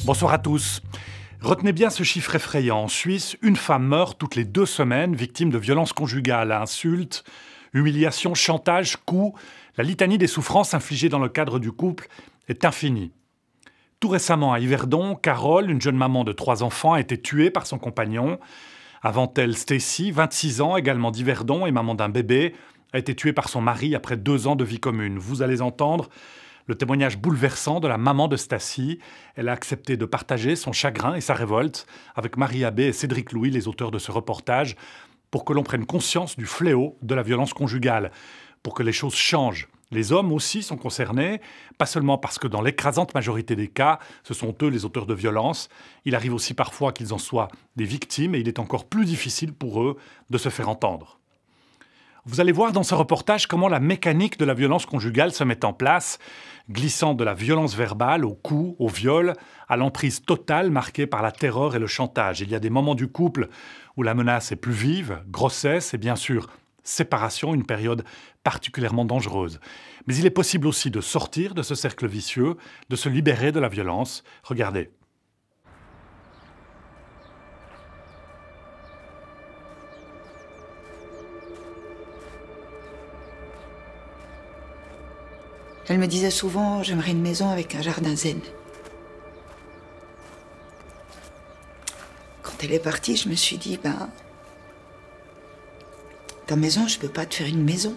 Bonsoir à tous. Retenez bien ce chiffre effrayant. En Suisse, une femme meurt toutes les 2 semaines, victime de violences conjugales, insultes, humiliations, chantage, coups. La litanie des souffrances infligées dans le cadre du couple est infinie. Tout récemment, à Yverdon, Carole, une jeune maman de 3 enfants, a été tuée par son compagnon. Avant elle, Stacy, 26 ans, également d'Yverdon et maman d'un bébé, a été tuée par son mari après 2 ans de vie commune. Vous allez entendre le témoignage bouleversant de la maman de Stacy. Elle a accepté de partager son chagrin et sa révolte avec Marie Abbé et Cédric Louis, les auteurs de ce reportage, pour que l'on prenne conscience du fléau de la violence conjugale, pour que les choses changent. Les hommes aussi sont concernés, pas seulement parce que dans l'écrasante majorité des cas, ce sont eux les auteurs de violences. Il arrive aussi parfois qu'ils en soient des victimes et il est encore plus difficile pour eux de se faire entendre. Vous allez voir dans ce reportage comment la mécanique de la violence conjugale se met en place, glissant de la violence verbale au coup, au viol, à l'emprise totale marquée par la terreur et le chantage. Il y a des moments du couple où la menace est plus vive, grossesse et bien sûr séparation, une période particulièrement dangereuse. Mais il est possible aussi de sortir de ce cercle vicieux, de se libérer de la violence. Regardez. Elle me disait souvent, j'aimerais une maison avec un jardin zen. Quand elle est partie, je me suis dit, ta maison, je peux pas te faire une maison,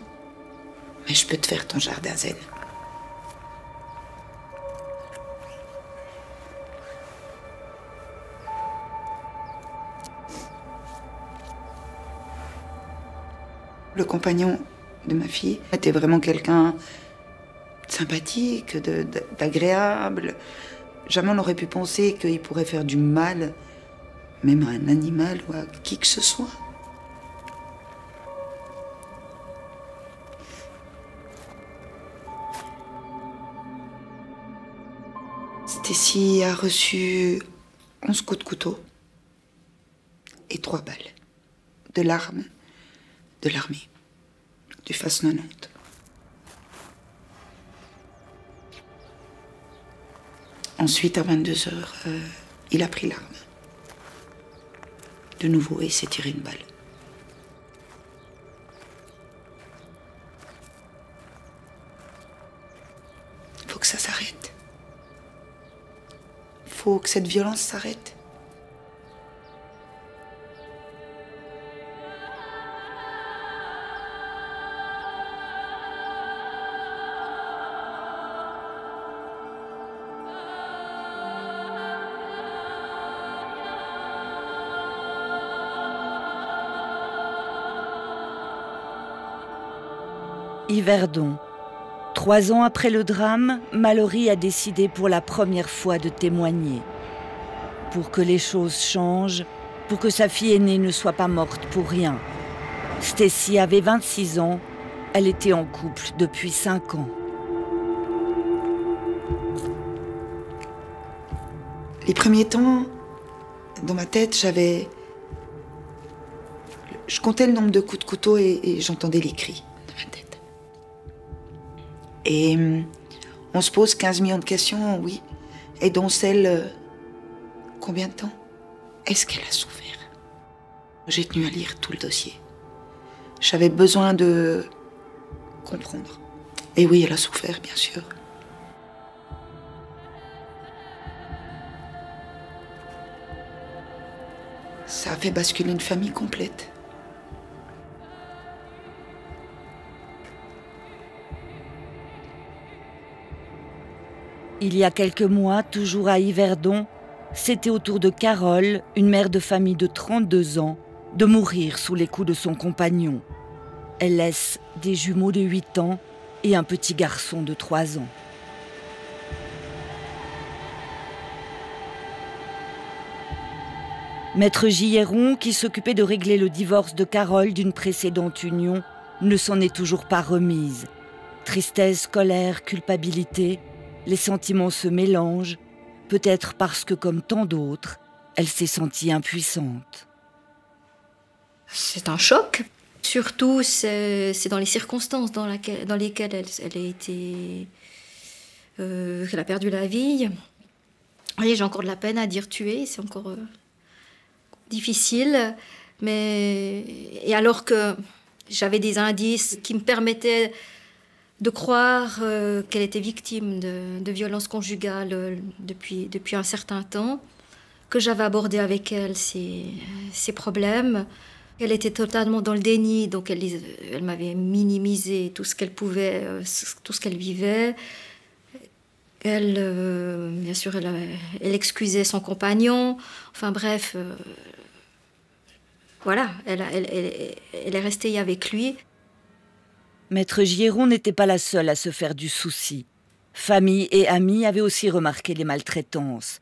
mais je peux te faire ton jardin zen. Le compagnon de ma fille était vraiment quelqu'un sympathique, d'agréable. Jamais on n'aurait pu penser qu'il pourrait faire du mal, même à un animal ou à qui que ce soit. Stacy a reçu 11 coups de couteau et 3 balles de l'arme de l'armée, du FAS 90. Ensuite, à 22h, il a pris l'arme. De nouveau, et il s'est tiré une balle. Il faut que ça s'arrête. Il faut que cette violence s'arrête. Yverdon. 3 ans après le drame, Mallory a décidé pour la première fois de témoigner. Pour que les choses changent, pour que sa fille aînée ne soit pas morte pour rien. Stacy avait 26 ans, elle était en couple depuis 5 ans. Les premiers temps, dans ma tête, je comptais le nombre de coups de couteau et j'entendais les cris dans ma tête. Et on se pose 15 millions de questions, oui. Et dont celle, combien de temps? Est-ce qu'elle a souffert? J'ai tenu à lire tout le dossier. J'avais besoin de comprendre. Et oui, elle a souffert, bien sûr. Ça a fait basculer une famille complète. Il y a quelques mois, toujours à Yverdon, c'était au tour de Carole, une mère de famille de 32 ans, de mourir sous les coups de son compagnon. Elle laisse des jumeaux de 8 ans et un petit garçon de 3 ans. Maître Gilleron, qui s'occupait de régler le divorce de Carole d'une précédente union, ne s'en est toujours pas remise. Tristesse, colère, culpabilité, les sentiments se mélangent, peut-être parce que, comme tant d'autres, elle s'est sentie impuissante. C'est un choc. Surtout, c'est dans les circonstances dans lesquelles elle a été... qu'elle a perdu la vie. voyez, j'ai encore de la peine à dire tuer, c'est encore difficile. Et alors que j'avais des indices qui me permettaient de croire qu'elle était victime de violences conjugales depuis un certain temps, que j'avais abordé avec elle ces problèmes. Elle était totalement dans le déni, donc elle m'avait minimisé tout ce qu'elle pouvait, tout ce qu'elle vivait. Elle, bien sûr, elle excusait son compagnon. Enfin bref, voilà, elle est restée avec lui. Maître Giron n'était pas la seule à se faire du souci. Famille et amis avaient aussi remarqué les maltraitances.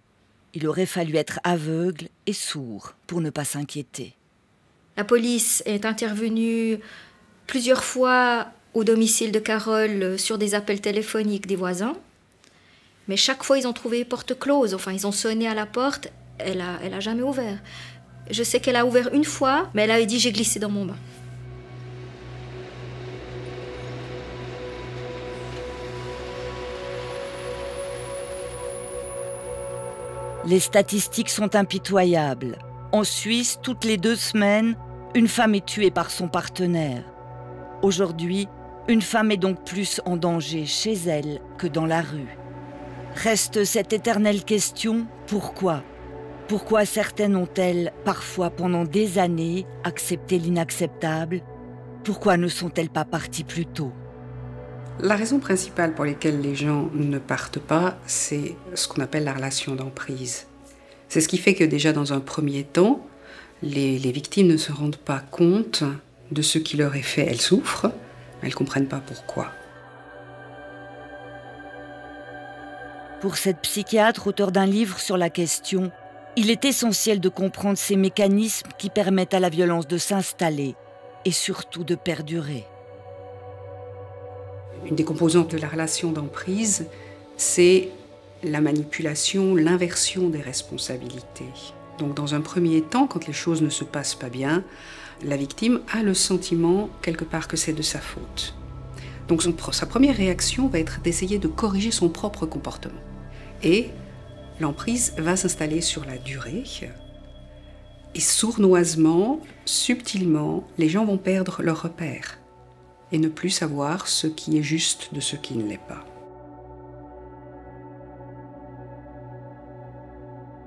Il aurait fallu être aveugle et sourd pour ne pas s'inquiéter. La police est intervenue plusieurs fois au domicile de Carole sur des appels téléphoniques des voisins. Mais chaque fois, ils ont trouvé porte close. Enfin, ils ont sonné à la porte. Elle a jamais ouvert. Je sais qu'elle a ouvert une fois, mais elle avait dit « j'ai glissé dans mon bain ». Les statistiques sont impitoyables. En Suisse, toutes les 2 semaines, une femme est tuée par son partenaire. Aujourd'hui, une femme est donc plus en danger chez elle que dans la rue. Reste cette éternelle question, pourquoi ? Pourquoi certaines ont-elles, parfois pendant des années, accepté l'inacceptable ? Pourquoi ne sont-elles pas parties plus tôt ? La raison principale pour laquelle les gens ne partent pas, c'est ce qu'on appelle la relation d'emprise. C'est ce qui fait que déjà dans un premier temps, les victimes ne se rendent pas compte de ce qui leur est fait. Elles souffrent, mais elles ne comprennent pas pourquoi. Pour cette psychiatre, auteure d'un livre sur la question, il est essentiel de comprendre ces mécanismes qui permettent à la violence de s'installer et surtout de perdurer. Une des composantes de la relation d'emprise, c'est la manipulation, l'inversion des responsabilités. Donc dans un premier temps, quand les choses ne se passent pas bien, la victime a le sentiment quelque part que c'est de sa faute. Donc sa première réaction va être d'essayer de corriger son propre comportement. Et l'emprise va s'installer sur la durée. Et sournoisement, subtilement, les gens vont perdre leur repère et ne plus savoir ce qui est juste de ce qui ne l'est pas.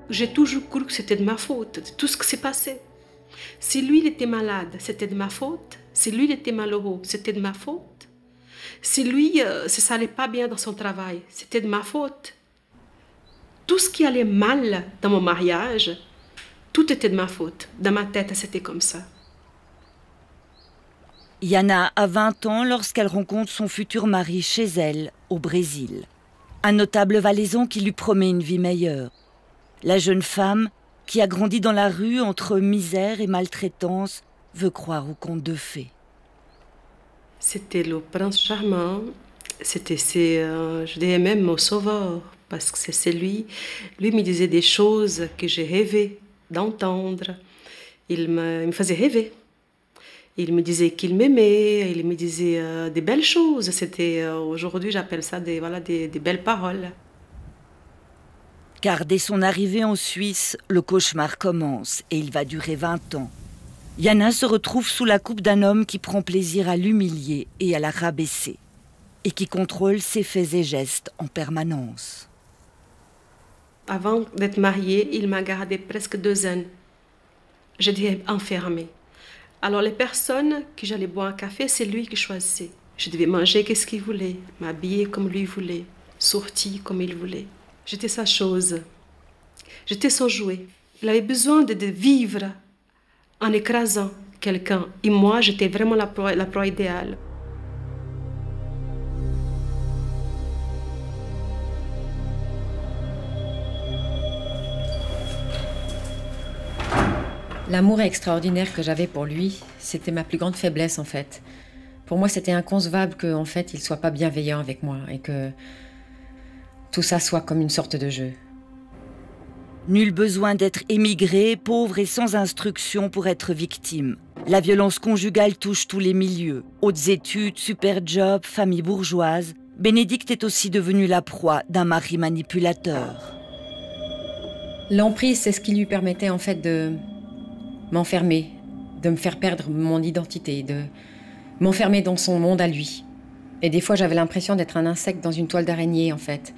J'ai toujours cru que c'était de ma faute, tout ce qui s'est passé. Si lui il était malade, c'était de ma faute. Si lui il était malheureux, c'était de ma faute. Si lui, ça n'allait pas bien dans son travail, c'était de ma faute. Tout ce qui allait mal dans mon mariage, tout était de ma faute. Dans ma tête, c'était comme ça. Yana a 20 ans lorsqu'elle rencontre son futur mari chez elle, au Brésil. Un notable valaisan qui lui promet une vie meilleure. La jeune femme, qui a grandi dans la rue entre misère et maltraitance, veut croire au conte de fées. C'était le prince charmant, je dirais même mon sauveur, parce que c'est lui. Lui me disait des choses que j'ai rêvé d'entendre. Il me faisait rêver. Il me disait qu'il m'aimait, il me disait des belles choses. Aujourd'hui, j'appelle ça des belles paroles. Car dès son arrivée en Suisse, le cauchemar commence et il va durer 20 ans. Yana se retrouve sous la coupe d'un homme qui prend plaisir à l'humilier et à la rabaisser, et qui contrôle ses faits et gestes en permanence. Avant d'être mariée, il m'a gardée presque 2 ans. J'étais enfermée. Alors les personnes que j'allais boire un café, c'est lui qui choisissait. Je devais manger qu'est-ce qu'il voulait, m'habiller comme lui voulait, sortir comme il voulait. J'étais sa chose. J'étais son jouet. Il avait besoin de vivre en écrasant quelqu'un. Et moi, j'étais vraiment la proie idéale. L'amour extraordinaire que j'avais pour lui, c'était ma plus grande faiblesse en fait. Pour moi, c'était inconcevable qu'en fait, il soit pas bienveillant avec moi et que tout ça soit comme une sorte de jeu. Nul besoin d'être émigré, pauvre et sans instruction pour être victime. La violence conjugale touche tous les milieux. Hautes études, super job, famille bourgeoise. Bénédicte est aussi devenue la proie d'un mari manipulateur. L'emprise, c'est ce qui lui permettait en fait de m'enfermer, de me faire perdre mon identité, de m'enfermer dans son monde à lui. Et des fois, j'avais l'impression d'être un insecte dans une toile d'araignée, en fait.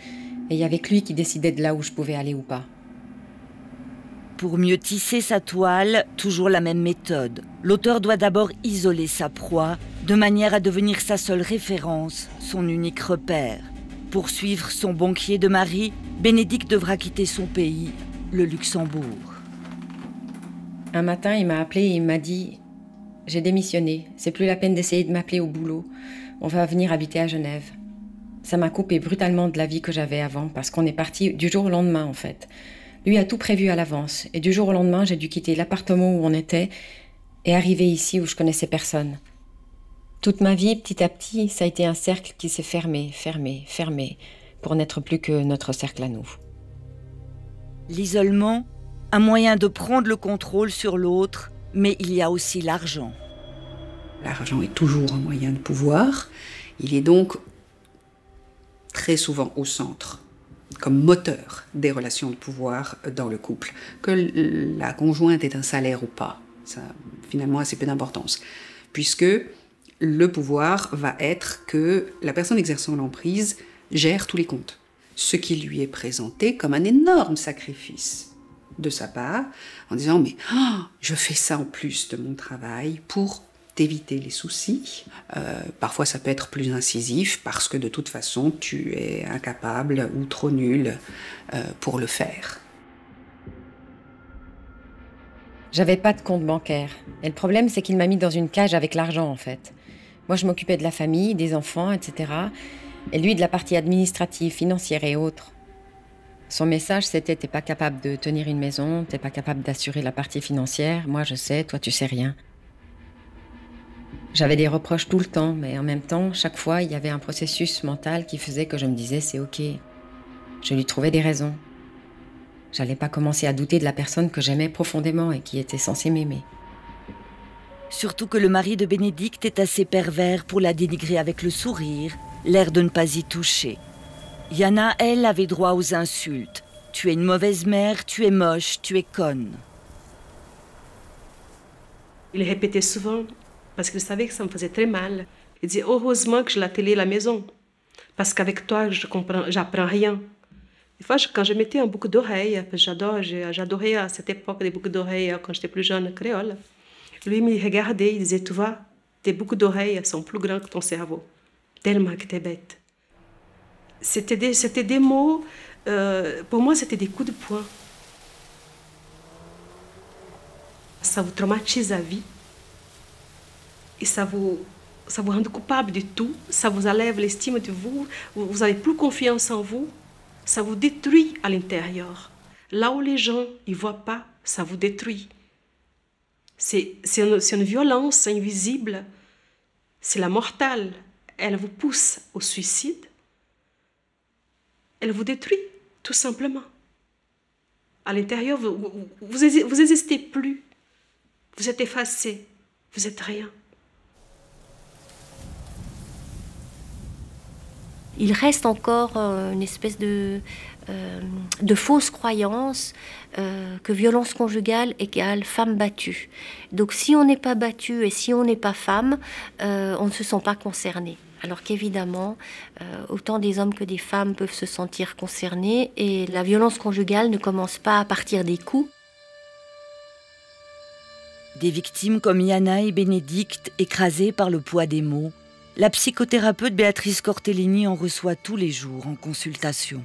Et il y avait que lui qui décidait de là où je pouvais aller ou pas. Pour mieux tisser sa toile, toujours la même méthode. L'auteur doit d'abord isoler sa proie, de manière à devenir sa seule référence, son unique repère. Pour suivre son banquier de mari, Bénédicte devra quitter son pays, le Luxembourg. Un matin, il m'a appelé et il m'a dit « J'ai démissionné, c'est plus la peine d'essayer de m'appeler au boulot. On va venir habiter à Genève. » Ça m'a coupé brutalement de la vie que j'avais avant, parce qu'on est parti du jour au lendemain, en fait. Lui a tout prévu à l'avance, et du jour au lendemain, j'ai dû quitter l'appartement où on était et arriver ici où je connaissais personne. Toute ma vie, petit à petit, ça a été un cercle qui s'est fermé, pour n'être plus que notre cercle à nous. L'isolement, un moyen de prendre le contrôle sur l'autre, mais il y a aussi l'argent. L'argent est toujours un moyen de pouvoir. Il est donc très souvent au centre, comme moteur des relations de pouvoir dans le couple. Que la conjointe ait un salaire ou pas, ça finalement a assez peu d'importance. Puisque le pouvoir va être que la personne exerçant l'emprise gère tous les comptes. Ce qui lui est présenté comme un énorme sacrifice de sa part, en disant « mais je fais ça en plus de mon travail pour éviter les soucis. Parfois ça peut être plus incisif parce que de toute façon tu es incapable ou trop nul pour le faire. » J'avais pas de compte bancaire. Et le problème, c'est qu'il m'a mis dans une cage avec l'argent, en fait. Moi, je m'occupais de la famille, des enfants, etc. Et lui, de la partie administrative, financière et autres. Son message, c'était « T'es pas capable de tenir une maison, t'es pas capable d'assurer la partie financière. Moi, je sais, toi, tu sais rien. » J'avais des reproches tout le temps, mais en même temps, chaque fois, il y avait un processus mental qui faisait que je me disais « c'est ok ». Je lui trouvais des raisons. J'allais pas commencer à douter de la personne que j'aimais profondément et qui était censée m'aimer. Surtout que le mari de Bénédicte est assez pervers pour la dénigrer avec le sourire, l'air de ne pas y toucher. Yana, elle, avait droit aux insultes. « Tu es une mauvaise mère, tu es moche, tu es conne. » Il répétait souvent, parce qu'il savait que ça me faisait très mal. Il disait « Heureusement que j'ai la télé à la maison, parce qu'avec toi, j'apprends rien. » Des fois, quand je mettais un boucle d'oreille, j'adorais à cette époque des boucles d'oreilles quand j'étais plus jeune, créole. Lui me regardait, il disait « Tu vois, tes boucles d'oreilles sont plus grands que ton cerveau, tellement que t'es bête. » C'était des mots, pour moi, c'était des coups de poing. Ça vous traumatise à vie. Et ça vous rend coupable de tout. Ça vous enlève l'estime de vous. Vous n'avez plus confiance en vous. Ça vous détruit à l'intérieur. Là où les gens ne voient pas, ça vous détruit. C'est une violence invisible. C'est la mortale. Elle vous pousse au suicide. Elle vous détruit, tout simplement. À l'intérieur, vous n'existez plus. Vous êtes effacé. Vous êtes rien. Il reste encore une espèce de fausse croyance que violence conjugale égale femme battue. Donc si on n'est pas battu et si on n'est pas femme, on ne se sent pas concerné. Alors qu'évidemment, autant des hommes que des femmes peuvent se sentir concernés et la violence conjugale ne commence pas à partir des coups. Des victimes comme Yana et Bénédicte, écrasées par le poids des mots, la psychothérapeute Béatrice Cortellini en reçoit tous les jours en consultation.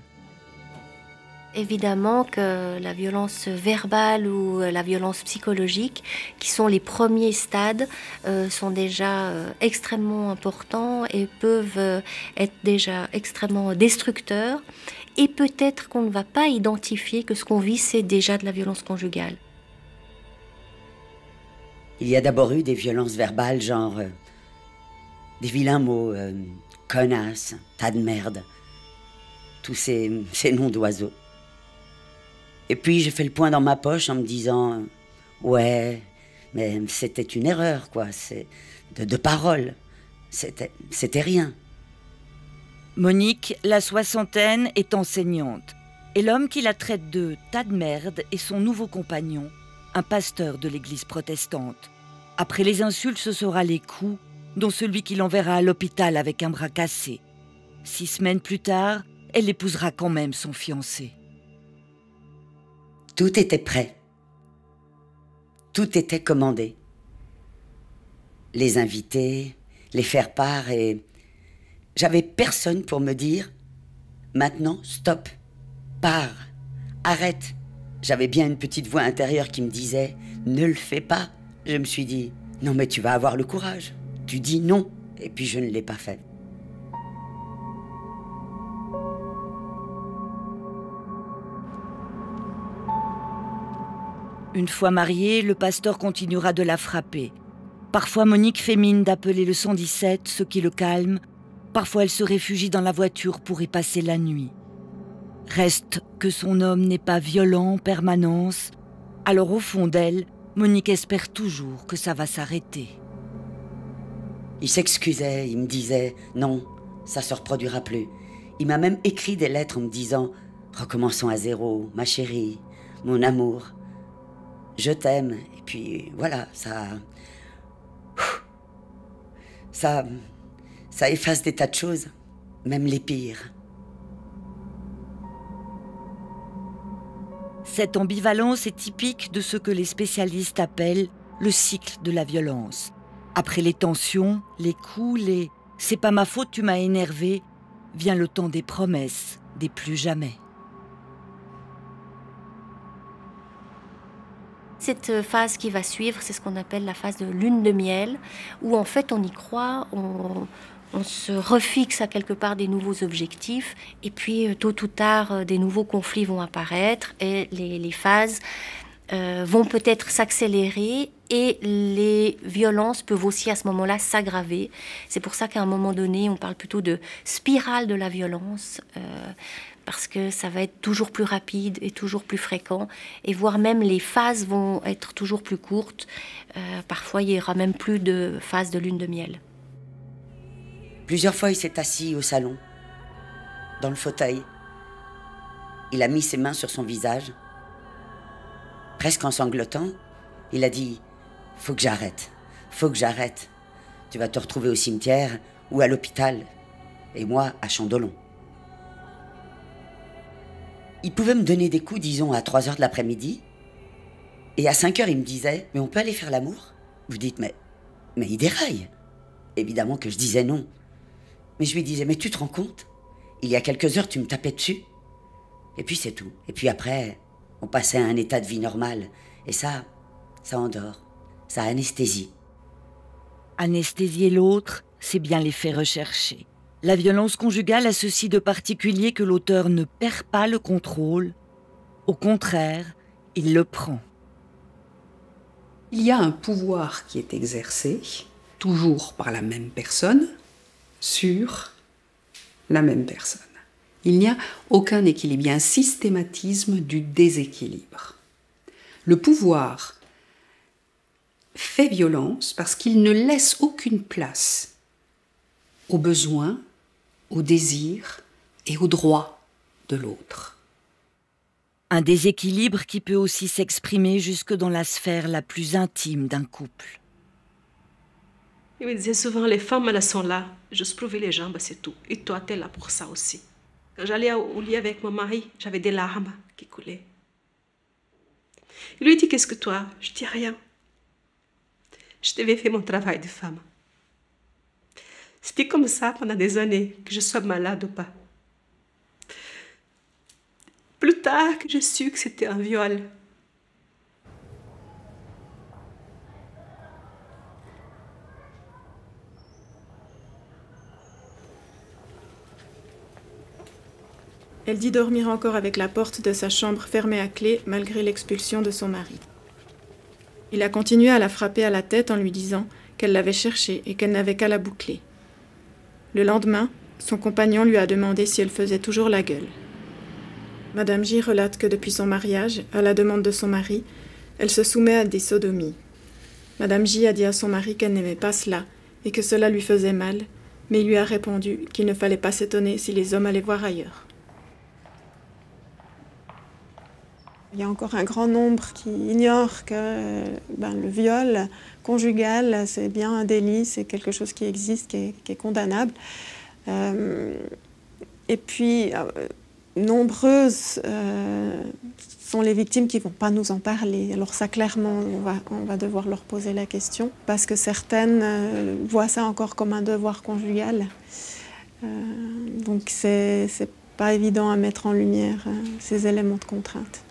Évidemment que la violence verbale ou la violence psychologique, qui sont les premiers stades, sont déjà extrêmement importants et peuvent être déjà extrêmement destructeurs. Et peut-être qu'on ne va pas identifier que ce qu'on vit, c'est déjà de la violence conjugale. Il y a d'abord eu des violences verbales, genre des vilains mots, connasse, tas de merde, tous ces noms d'oiseaux. Et puis j'ai fait le point dans ma poche en me disant « Ouais, mais c'était une erreur, quoi, c'est de parole, c'était rien. » Monique, la soixantaine, est enseignante. Et l'homme qui la traite de tas de merde est son nouveau compagnon, un pasteur de l'église protestante. Après les insultes, ce sera les coups, dont celui qui l'enverra à l'hôpital avec un bras cassé. 6 semaines plus tard, elle épousera quand même son fiancé. Tout était prêt. Tout était commandé. Les invités, les faire-part et... J'avais personne pour me dire « Maintenant, stop, pars, arrête ». J'avais bien une petite voix intérieure qui me disait « Ne le fais pas ». Je me suis dit « Non mais tu vas avoir le courage, tu dis non ». Et puis je ne l'ai pas fait. Une fois marié, le pasteur continuera de la frapper. Parfois Monique fait mine d'appeler le 117, ce qui le calme. Parfois elle se réfugie dans la voiture pour y passer la nuit. Reste que son homme n'est pas violent en permanence. Alors au fond d'elle, Monique espère toujours que ça va s'arrêter. Il s'excusait, il me disait « Non, ça se reproduira plus ». Il m'a même écrit des lettres en me disant « Recommençons à zéro, ma chérie, mon amour, je t'aime ». Et puis voilà, ça efface des tas de choses, même les pires. Cette ambivalence est typique de ce que les spécialistes appellent le cycle de la violence. Après les tensions, les coups, les « c'est pas ma faute, tu m'as énervé », vient le temps des promesses, des plus jamais. Cette phase qui va suivre, c'est ce qu'on appelle la phase de lune de miel, où en fait on y croit, on se refixe à quelque part des nouveaux objectifs, et puis tôt ou tard, des nouveaux conflits vont apparaître, et les phases vont peut-être s'accélérer, et les violences peuvent aussi à ce moment-là s'aggraver. C'est pour ça qu'à un moment donné, on parle plutôt de spirale de la violence, parce que ça va être toujours plus rapide et toujours plus fréquent, et voire même les phases vont être toujours plus courtes. Parfois, il n'y aura même plus de phase de lune de miel. Plusieurs fois, il s'est assis au salon, dans le fauteuil. Il a mis ses mains sur son visage. Presque en sanglotant, il a dit « Faut que j'arrête, faut que j'arrête. Tu vas te retrouver au cimetière ou à l'hôpital, et moi à Chandolon. » Il pouvait me donner des coups, disons, à 3 h de l'après-midi, et à 5 h, il me disait « Mais on peut aller faire l'amour ?» Vous dites « Mais il déraille !» Évidemment que je disais non. Mais je lui disais « Mais tu te rends compte? Il y a quelques heures, tu me tapais dessus. » Et puis c'est tout. Et puis après, on passait à un état de vie normal. Et ça endort, ça anesthésie. Anesthésier l'autre, c'est bien l'effet recherché. La violence conjugale a ceci de particulier que l'auteur ne perd pas le contrôle. Au contraire, il le prend. Il y a un pouvoir qui est exercé, toujours par la même personne, sur la même personne. Il n'y a aucun équilibre, il y a un systématisme du déséquilibre. Le pouvoir fait violence parce qu'il ne laisse aucune place aux besoins, aux désirs et aux droits de l'autre. Un déséquilibre qui peut aussi s'exprimer jusque dans la sphère la plus intime d'un couple. Il me disait souvent, les femmes, elles sont là, juste pour lever les jambes, c'est tout. Et toi, t'es là pour ça aussi. Quand j'allais au lit avec mon mari, j'avais des larmes qui coulaient. Il lui dit, qu'est-ce que toi? Je dis rien. Je devais faire mon travail de femme. C'était comme ça pendant des années, que je sois malade ou pas. Plus tard que j'ai su que c'était un viol. Elle dit dormir encore avec la porte de sa chambre fermée à clé malgré l'expulsion de son mari. Il a continué à la frapper à la tête en lui disant qu'elle l'avait cherchée et qu'elle n'avait qu'à la boucler. Le lendemain, son compagnon lui a demandé si elle faisait toujours la gueule. Madame J relate que depuis son mariage, à la demande de son mari, elle se soumet à des sodomies. Madame J a dit à son mari qu'elle n'aimait pas cela et que cela lui faisait mal, mais il lui a répondu qu'il ne fallait pas s'étonner si les hommes allaient voir ailleurs. Il y a encore un grand nombre qui ignorent que le viol conjugal, c'est bien un délit, c'est quelque chose qui existe, qui est condamnable. Et puis, nombreuses sont les victimes qui ne vont pas nous en parler. Alors ça, clairement, on va devoir leur poser la question, parce que certaines voient ça encore comme un devoir conjugal. Donc c'est pas évident à mettre en lumière ces éléments de contrainte.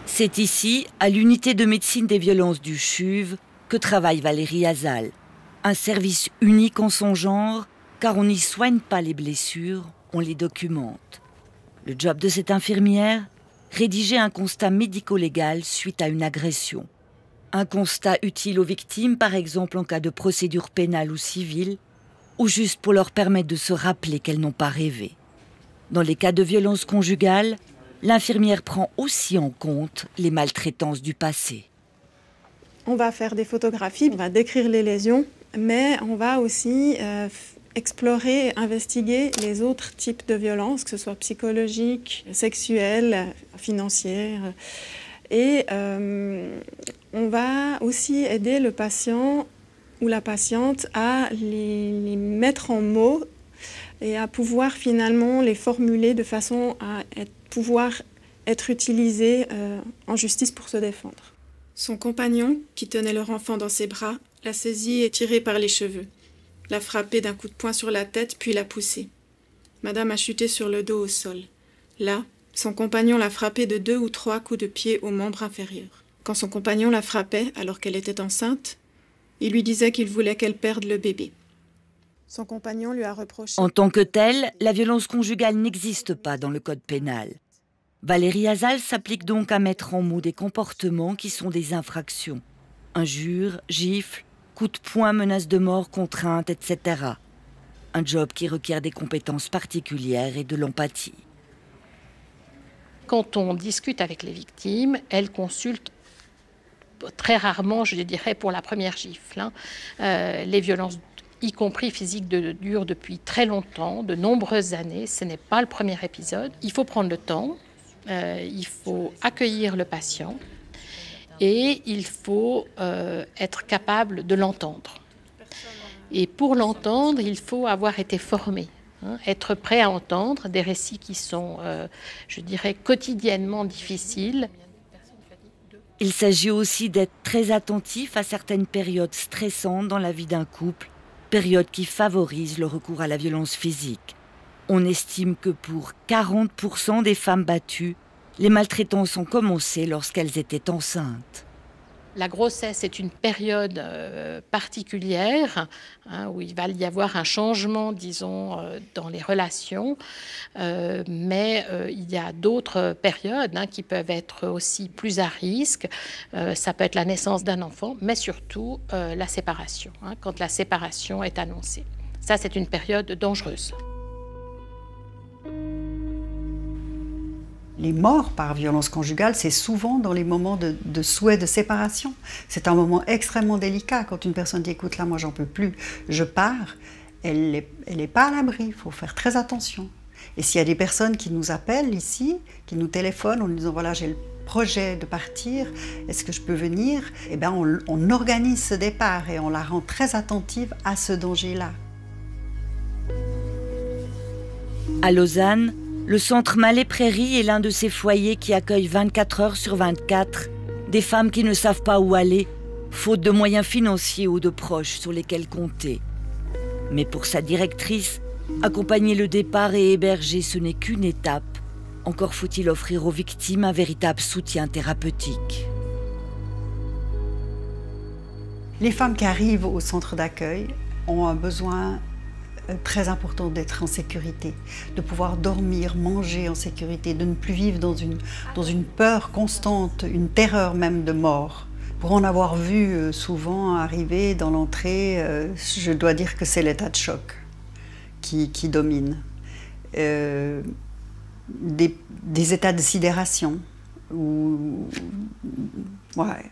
C'est ici, à l'unité de médecine des violences du CHUV, que travaille Valérie Azal. Un service unique en son genre, car on n'y soigne pas les blessures, on les documente. Le job de cette infirmière, rédiger un constat médico-légal suite à une agression. Un constat utile aux victimes, par exemple en cas de procédure pénale ou civile, ou juste pour leur permettre de se rappeler qu'elles n'ont pas rêvé. Dans les cas de violence conjugale, l'infirmière prend aussi en compte les maltraitances du passé. On va faire des photographies, on va décrire les lésions, mais on va aussi explorer, investiguer les autres types de violences, que ce soit psychologiques, sexuelles, financières. Et on va aussi aider le patient ou la patiente à les mettre en mots et à pouvoir finalement les formuler de façon à pouvoir être utilisés en justice pour se défendre. Son compagnon, qui tenait leur enfant dans ses bras, l'a saisie et tirée par les cheveux, l'a frappée d'un coup de poing sur la tête puis l'a poussée. Madame a chuté sur le dos au sol. Là, son compagnon l'a frappée de 2 ou 3 coups de pied au membre inférieur. Quand son compagnon la frappait alors qu'elle était enceinte, il lui disait qu'il voulait qu'elle perde le bébé. Son compagnon lui a reproché... En tant que telle, la violence conjugale n'existe pas dans le code pénal. Valérie Azal s'applique donc à mettre en mots des comportements qui sont des infractions. Injures, gifles, coups de poing, menaces de mort, contraintes, etc. Un job qui requiert des compétences particulières et de l'empathie. Quand on discute avec les victimes, elles consultent très rarement, je dirais, pour la première gifle. Les violences, y compris physiques, durent depuis très longtemps, de nombreuses années. Ce n'est pas le premier épisode. Il faut prendre le temps, il faut accueillir le patient et il faut être capable de l'entendre. Et pour l'entendre, il faut avoir été formé. Être prêt à entendre des récits qui sont, je dirais, quotidiennement difficiles. Il s'agit aussi d'être très attentif à certaines périodes stressantes dans la vie d'un couple, périodes qui favorisent le recours à la violence physique. On estime que pour 40% des femmes battues, les maltraitances ont commencé lorsqu'elles étaient enceintes. La grossesse est une période particulière où il va y avoir un changement, disons, dans les relations. Mais il y a d'autres périodes qui peuvent être aussi plus à risque. Ça peut être la naissance d'un enfant, mais surtout la séparation, quand la séparation est annoncée. Ça, c'est une période dangereuse. Les morts par violence conjugale, c'est souvent dans les moments de souhait de séparation. C'est un moment extrêmement délicat. Quand une personne dit « écoute, là, moi, j'en peux plus, je pars », elle n'est pas à l'abri, il faut faire très attention. Et s'il y a des personnes qui nous appellent ici, qui nous téléphonent en nous disant « voilà, j'ai le projet de partir, est-ce que je peux venir ?» Eh bien, on organise ce départ et on la rend très attentive à ce danger-là. À Lausanne, le centre Malais-Prairie est l'un de ces foyers qui accueillent 24 heures sur 24 des femmes qui ne savent pas où aller, faute de moyens financiers ou de proches sur lesquels compter. Mais pour sa directrice, accompagner le départ et héberger, ce n'est qu'une étape. Encore faut-il offrir aux victimes un véritable soutien thérapeutique. Les femmes qui arrivent au centre d'accueil ont un besoin très important d'être en sécurité, de pouvoir dormir, manger en sécurité, de ne plus vivre dans une peur constante, une terreur même de mort. Pour en avoir vu souvent arriver dans l'entrée, je dois dire que c'est l'état de choc qui domine. Des états de sidération, où, ouais,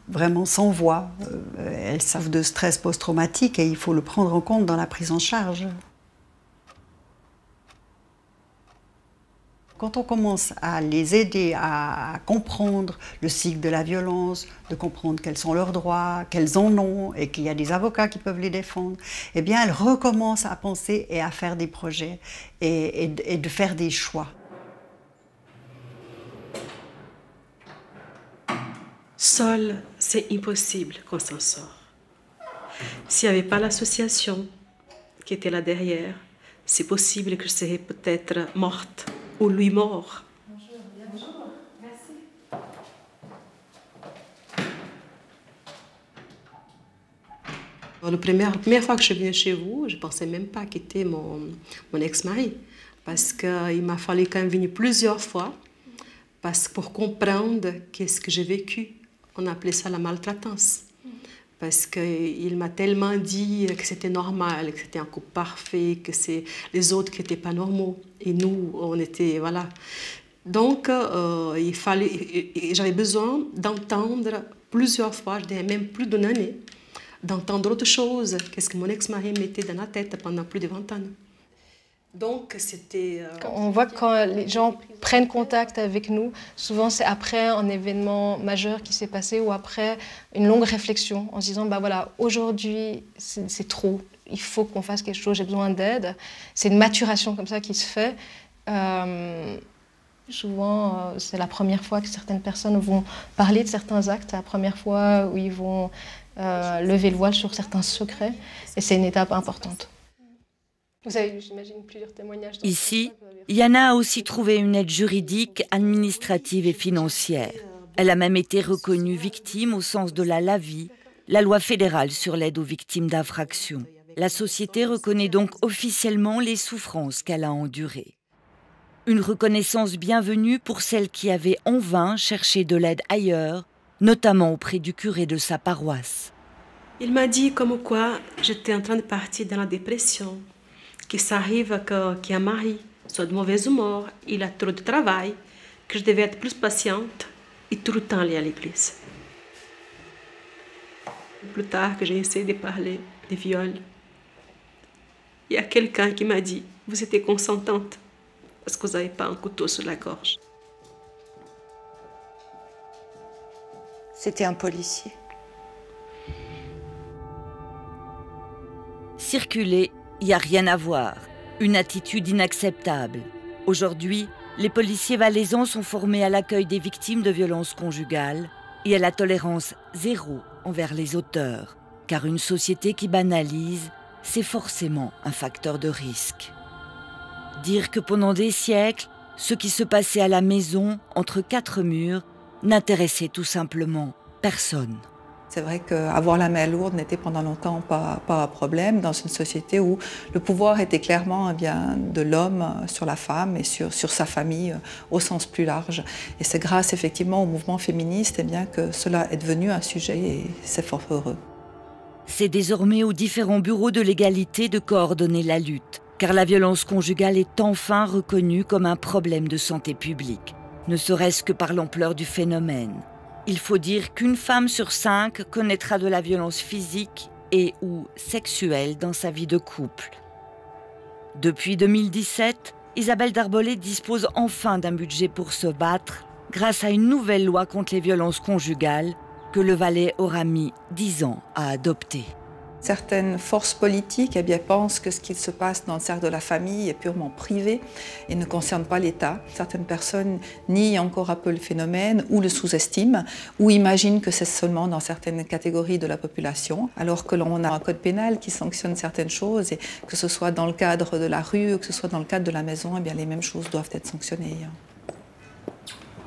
vraiment sans voix. Elles souffrent de stress post-traumatique et il faut le prendre en compte dans la prise en charge. Quand on commence à les aider à comprendre le cycle de la violence, de comprendre quels sont leurs droits, qu'elles en ont et qu'il y a des avocats qui peuvent les défendre, eh bien elles recommencent à penser et à faire des projets et de faire des choix. Seul, c'est impossible qu'on s'en sort. S'il n'y avait pas l'association qui était là derrière, c'est possible que je serais peut-être morte ou lui mort. Bonjour, merci. La première fois que je suis venue chez vous, je ne pensais même pas quitter mon ex-mari. Parce qu'il m'a fallu quand même venir plusieurs fois pour comprendre qu'est-ce que j'ai vécu. On appelait ça la maltraitance. Parce qu'il m'a tellement dit que c'était normal, que c'était un couple parfait, que c'est les autres qui n'étaient pas normaux. Et nous, on était, voilà. Donc, j'avais besoin d'entendre plusieurs fois, je dirais même plus d'une année, d'entendre autre chose. Qu'est-ce que mon ex-mari mettait dans la tête pendant plus de 20 ans. Donc, c'était... On voit que quand les gens prennent contact avec nous, souvent c'est après un événement majeur qui s'est passé ou après une longue réflexion en se disant, bah voilà, aujourd'hui c'est trop, il faut qu'on fasse quelque chose, j'ai besoin d'aide. C'est une maturation comme ça qui se fait. Souvent, c'est la première fois que certaines personnes vont parler de certains actes, la première fois où ils vont lever le voile sur certains secrets, et c'est une étape importante. Vous avez, j'imagine, plusieurs témoignages. Ici, Yana a aussi trouvé une aide juridique, administrative et financière. Elle a même été reconnue victime au sens de la LAVI, la loi fédérale sur l'aide aux victimes d'infractions. La société reconnaît donc officiellement les souffrances qu'elle a endurées. Une reconnaissance bienvenue pour celle qui avait en vain cherché de l'aide ailleurs, notamment auprès du curé de sa paroisse. Il m'a dit comme quoi j'étais en train de partir dans la dépression. Que ça arrive qu'il y a un mari, soit de mauvaise humeur, il a trop de travail, que je devais être plus patiente et tout le temps aller à l'église. Plus tard que j'ai essayé de parler des viols, il y a quelqu'un qui m'a dit « Vous étiez consentante parce que vous n'avez pas un couteau sur la gorge. » C'était un policier. Circuler, il n'y a rien à voir. Une attitude inacceptable. Aujourd'hui, les policiers valaisans sont formés à l'accueil des victimes de violences conjugales et à la tolérance zéro envers les auteurs. Car une société qui banalise, c'est forcément un facteur de risque. Dire que pendant des siècles, ce qui se passait à la maison, entre quatre murs, n'intéressait tout simplement personne. C'est vrai qu'avoir la main lourde n'était pendant longtemps pas un problème dans une société où le pouvoir était clairement de l'homme sur la femme et sur sa famille au sens plus large. Et c'est grâce effectivement au mouvement féministe que cela est devenu un sujet et c'est fort heureux. C'est désormais aux différents bureaux de l'égalité de coordonner la lutte, car la violence conjugale est enfin reconnue comme un problème de santé publique, ne serait-ce que par l'ampleur du phénomène. Il faut dire qu'une femme sur 5 connaîtra de la violence physique et ou sexuelle dans sa vie de couple. Depuis 2017, Isabelle Darbolet dispose enfin d'un budget pour se battre grâce à une nouvelle loi contre les violences conjugales que le Valais aura mis 10 ans à adopter. Certaines forces politiques pensent que ce qui se passe dans le cercle de la famille est purement privé et ne concerne pas l'État. Certaines personnes nient encore un peu le phénomène ou le sous-estiment ou imaginent que c'est seulement dans certaines catégories de la population, alors que l'on a un code pénal qui sanctionne certaines choses et que ce soit dans le cadre de la rue ou que ce soit dans le cadre de la maison, les mêmes choses doivent être sanctionnées.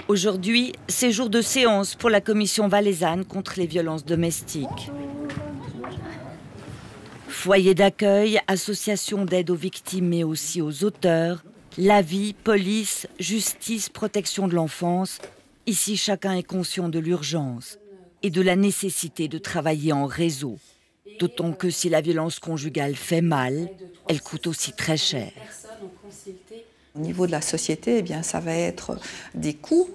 Aujourd'hui, c'est jour de séance pour la commission valaisanne contre les violences domestiques. Foyers d'accueil, associations d'aide aux victimes mais aussi aux auteurs, LAVI, police, justice, protection de l'enfance. Ici, chacun est conscient de l'urgence et de la nécessité de travailler en réseau. D'autant que si la violence conjugale fait mal, elle coûte aussi très cher. Au niveau de la société, eh bien, ça va être des coûts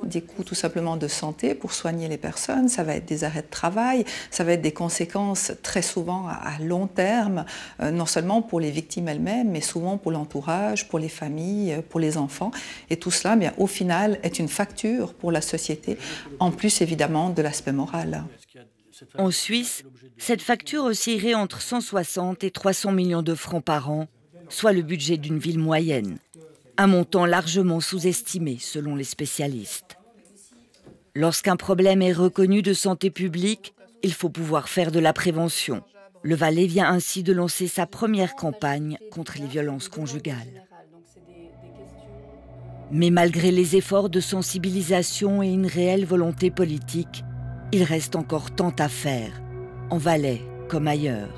tout simplement de santé pour soigner les personnes, ça va être des arrêts de travail, ça va être des conséquences très souvent à long terme, non seulement pour les victimes elles-mêmes, mais souvent pour l'entourage, pour les familles, pour les enfants. Et tout cela, eh bien, au final, est une facture pour la société, en plus évidemment de l'aspect moral. En Suisse, cette facture oscillerait entre 160 et 300 millions de francs par an, soit le budget d'une ville moyenne. Un montant largement sous-estimé selon les spécialistes. Lorsqu'un problème est reconnu de santé publique, il faut pouvoir faire de la prévention. Le Valais vient ainsi de lancer sa première campagne contre les violences conjugales. Mais malgré les efforts de sensibilisation et une réelle volonté politique, il reste encore tant à faire, en Valais comme ailleurs.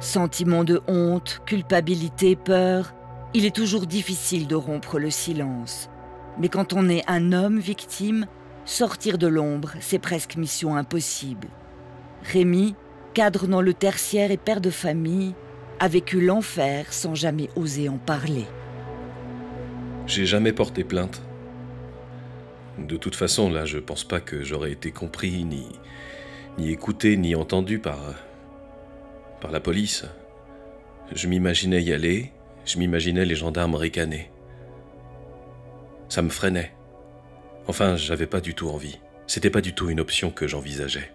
Sentiment de honte, culpabilité, peur, il est toujours difficile de rompre le silence. Mais quand on est un homme victime, sortir de l'ombre, c'est presque mission impossible. Rémi, cadre dans le tertiaire et père de famille, a vécu l'enfer sans jamais oser en parler. J'ai jamais porté plainte. De toute façon, là, je pense pas que j'aurais été compris, ni écouté, ni entendu par la police. Je m'imaginais y aller, je m'imaginais les gendarmes ricaner. Ça me freinait. Enfin, j'avais pas du tout envie. C'était pas du tout une option que j'envisageais.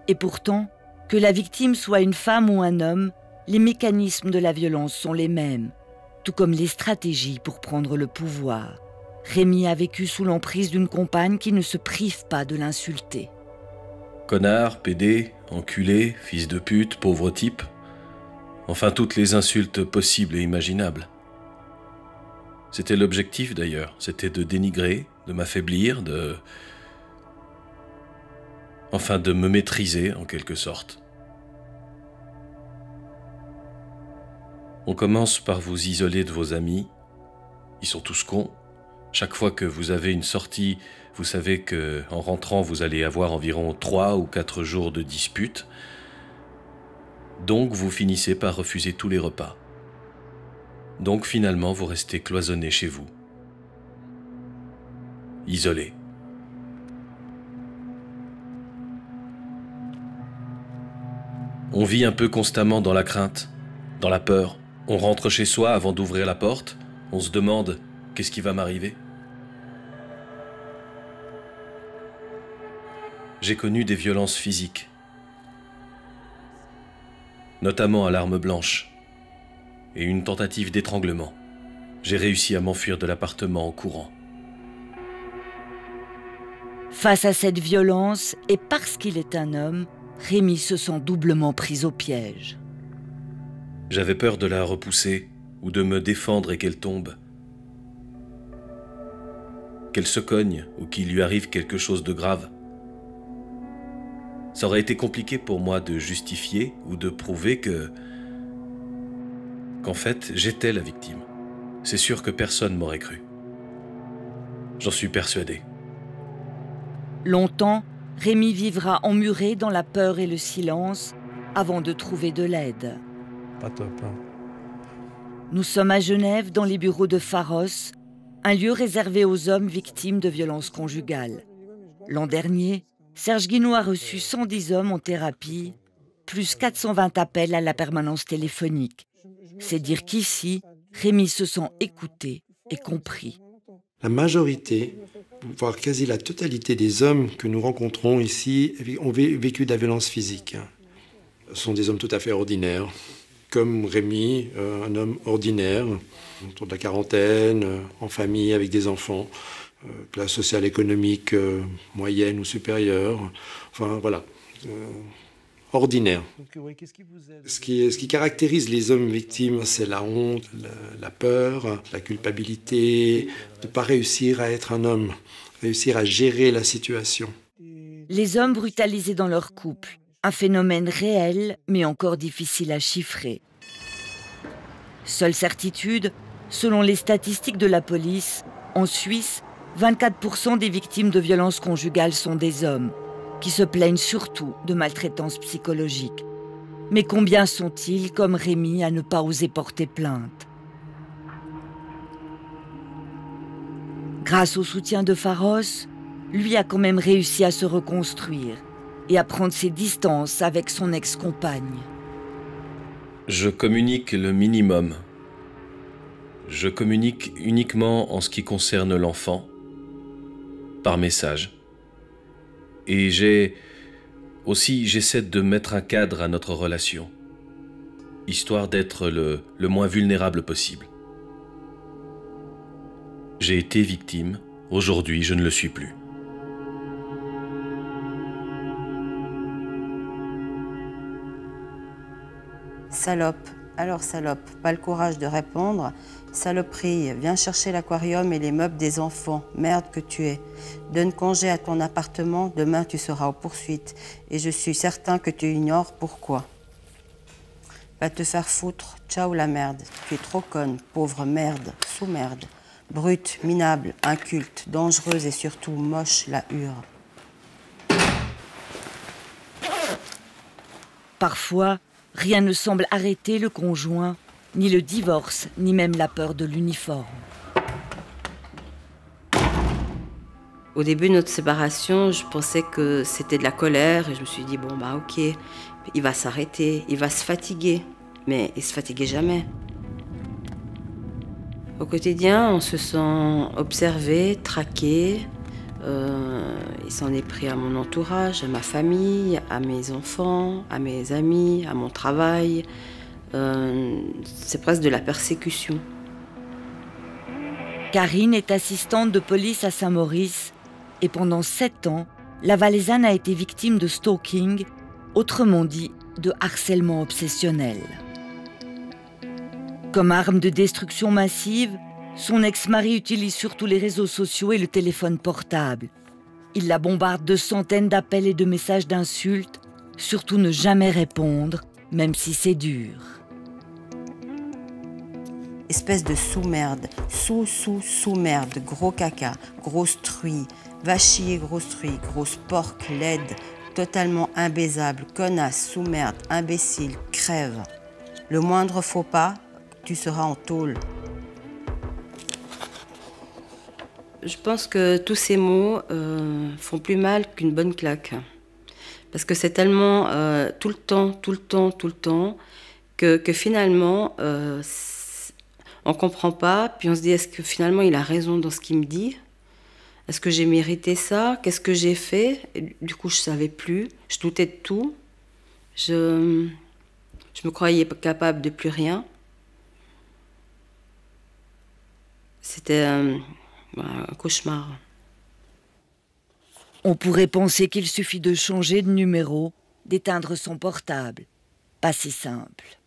Et pourtant, que la victime soit une femme ou un homme, les mécanismes de la violence sont les mêmes, tout comme les stratégies pour prendre le pouvoir. Rémi a vécu sous l'emprise d'une compagne qui ne se prive pas de l'insulter. Connard, pédé, enculé, fils de pute, pauvre type. Enfin, toutes les insultes possibles et imaginables. C'était l'objectif d'ailleurs, c'était de dénigrer, de m'affaiblir, enfin de me maîtriser en quelque sorte. On commence par vous isoler de vos amis. Ils sont tous cons. Chaque fois que vous avez une sortie, vous savez qu'en rentrant, vous allez avoir environ 3 ou 4 jours de dispute. Donc vous finissez par refuser tous les repas. Donc finalement, vous restez cloisonné chez vous. Isolé. On vit un peu constamment dans la crainte, dans la peur. On rentre chez soi avant d'ouvrir la porte. On se demande « qu'est-ce qui va m'arriver ?» J'ai connu des violences physiques, notamment à l'arme blanche, et une tentative d'étranglement. J'ai réussi à m'enfuir de l'appartement en courant. Face à cette violence, et parce qu'il est un homme, Rémi se sent doublement pris au piège. J'avais peur de la repousser, ou de me défendre et qu'elle tombe. Qu'elle se cogne, ou qu'il lui arrive quelque chose de grave. Ça aurait été compliqué pour moi de justifier ou de prouver qu'en fait, j'étais la victime. C'est sûr que personne m'aurait cru. J'en suis persuadé. Longtemps, Rémi vivra emmuré dans la peur et le silence avant de trouver de l'aide. Pas top, hein. Nous sommes à Genève, dans les bureaux de Pharos, un lieu réservé aux hommes victimes de violences conjugales. L'an dernier, Serge Guinaud a reçu 110 hommes en thérapie, plus 420 appels à la permanence téléphonique. C'est dire qu'ici, Rémi se sent écouté et compris. La majorité, voire quasi la totalité des hommes que nous rencontrons ici ont vécu de la violence physique. Ce sont des hommes tout à fait ordinaires, comme Rémi, un homme ordinaire, autour de la quarantaine, en famille avec des enfants, classe sociale économique moyenne ou supérieure, enfin voilà, ordinaire. Ce qui caractérise les hommes victimes, c'est la honte, la peur, la culpabilité, de ne pas réussir à être un homme, réussir à gérer la situation. Les hommes brutalisés dans leur couple, un phénomène réel, mais encore difficile à chiffrer. Seule certitude, selon les statistiques de la police, en Suisse, 24% des victimes de violences conjugales sont des hommes. qui se plaignent surtout de maltraitance psychologique. Mais combien sont-ils, comme Rémi, à ne pas oser porter plainte? Grâce au soutien de Pharos, lui a quand même réussi à se reconstruire et à prendre ses distances avec son ex-compagne. Je communique le minimum. Je communique uniquement en ce qui concerne l'enfant, par message. Et j'essaie de mettre un cadre à notre relation, histoire d'être le moins vulnérable possible. J'ai été victime, aujourd'hui je ne le suis plus. Salope, alors salope, pas le courage de répondre. Saloperie, viens chercher l'aquarium et les meubles des enfants, merde que tu es. Donne congé à ton appartement, demain tu seras aux poursuites. Et je suis certain que tu ignores pourquoi. Va te faire foutre, ciao la merde. Tu es trop conne, pauvre merde, sous-merde. Brute, minable, inculte, dangereuse et surtout moche, la hure. Parfois, rien ne semble arrêter le conjoint, ni le divorce, ni même la peur de l'uniforme. Au début de notre séparation, je pensais que c'était de la colère et je me suis dit, bon bah ok, il va s'arrêter, il va se fatiguer. Mais il se fatiguait jamais. Au quotidien, on se sent observé, traqué. Il s'en est pris à mon entourage, à ma famille, à mes enfants, à mes amis, à mon travail. C'est presque de la persécution. Karine est assistante de police à Saint-Maurice et pendant 7 ans, la Valaisanne a été victime de stalking, autrement dit de harcèlement obsessionnel. Comme arme de destruction massive, son ex-mari utilise surtout les réseaux sociaux et le téléphone portable. Il la bombarde de centaines d'appels et de messages d'insultes, surtout ne jamais répondre, même si c'est dur. Espèce de sous-merde, sous-merde, gros caca, grosse truie, va chier, grosse truie, grosse porque, laide, totalement imbaisable, connasse, sous-merde, imbécile, crève. Le moindre faux pas, tu seras en tôle. Je pense que tous ces mots font plus mal qu'une bonne claque. Parce que c'est tellement tout le temps, que finalement, on ne comprend pas. Puis on se dit, est-ce que finalement il a raison dans ce qu'il me dit? Est-ce que j'ai mérité ça? Qu'est-ce que j'ai fait? Et du coup, je ne savais plus. Je doutais de tout. Je me croyais capable de plus rien. C'était un cauchemar. On pourrait penser qu'il suffit de changer de numéro, d'éteindre son portable. Pas si simple.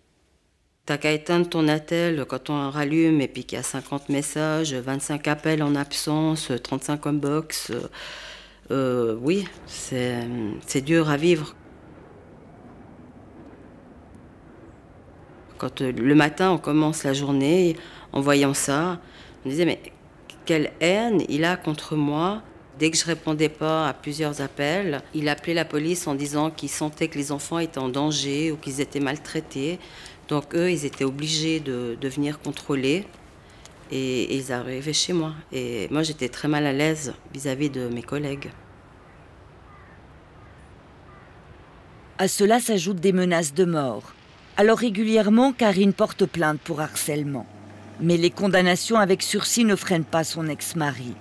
T'as qu'à éteindre ton attel quand on rallume et puis qu'il y a 50 messages, 25 appels en absence, 35 inbox. Oui, c'est dur à vivre. Quand le matin, on commence la journée en voyant ça, on disait mais quelle haine il a contre moi. Dès que je répondais pas à plusieurs appels, il appelait la police en disant qu'il sentait que les enfants étaient en danger ou qu'ils étaient maltraités. Donc eux, ils étaient obligés de venir contrôler et ils arrivaient chez moi. Et moi, j'étais très mal à l'aise vis-à-vis de mes collègues. À cela s'ajoutent des menaces de mort. Alors régulièrement, Karine porte plainte pour harcèlement. Mais les condamnations avec sursis ne freinent pas son ex-mari.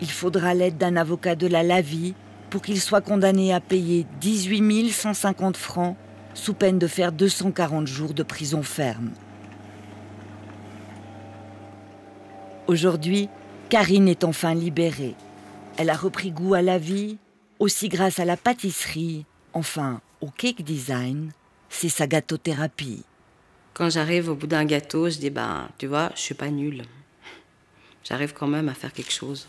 Il faudra l'aide d'un avocat de la Lavie pour qu'il soit condamné à payer 18 150 francs sous peine de faire 240 jours de prison ferme. Aujourd'hui, Karine est enfin libérée. Elle a repris goût à la vie, aussi grâce à la pâtisserie, enfin au cake design, c'est sa gâteauthérapie. Quand j'arrive au bout d'un gâteau, je dis, ben, tu vois, je suis pas nulle. J'arrive quand même à faire quelque chose.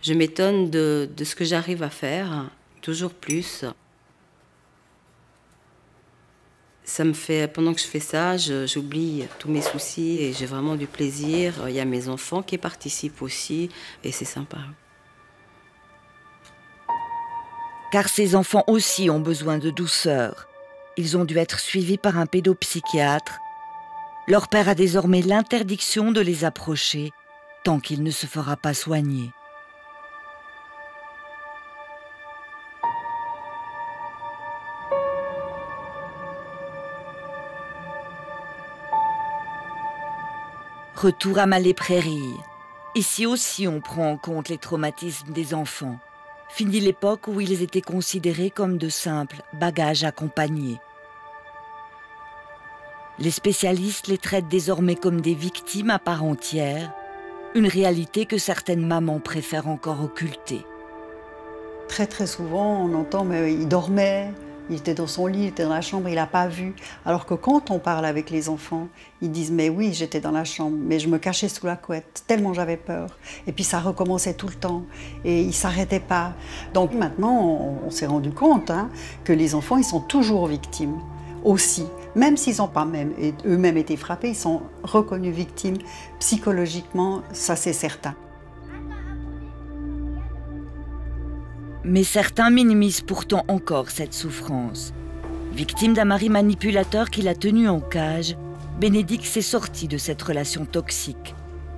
Je m'étonne de ce que j'arrive à faire, toujours plus. Ça me fait, pendant que je fais ça, j'oublie tous mes soucis et j'ai vraiment du plaisir. Il y a mes enfants qui participent aussi et c'est sympa. car ces enfants aussi ont besoin de douceur. Ils ont dû être suivis par un pédopsychiatre. Leur père a désormais l'interdiction de les approcher tant qu'il ne se fera pas soigner. Retour à Malais-Prairie. Ici aussi, on prend en compte les traumatismes des enfants. Fini l'époque où ils étaient considérés comme de simples bagages accompagnés. Les spécialistes les traitent désormais comme des victimes à part entière, une réalité que certaines mamans préfèrent encore occulter. Très très souvent, on entend « mais il dormait ». Il était dans son lit, il était dans la chambre, il n'a pas vu. Alors que quand on parle avec les enfants, ils disent « mais oui, j'étais dans la chambre, mais je me cachais sous la couette, tellement j'avais peur. » Et puis ça recommençait tout le temps, et il ne s'arrêtait pas. Donc maintenant, on s'est rendu compte que les enfants, ils sont toujours victimes aussi. Même s'ils n'ont pas eux-mêmes été frappés, ils sont reconnus victimes psychologiquement, ça c'est certain. Mais certains minimisent pourtant encore cette souffrance. Victime d'un mari manipulateur qui l'a tenue en cage, Bénédicte s'est sortie de cette relation toxique.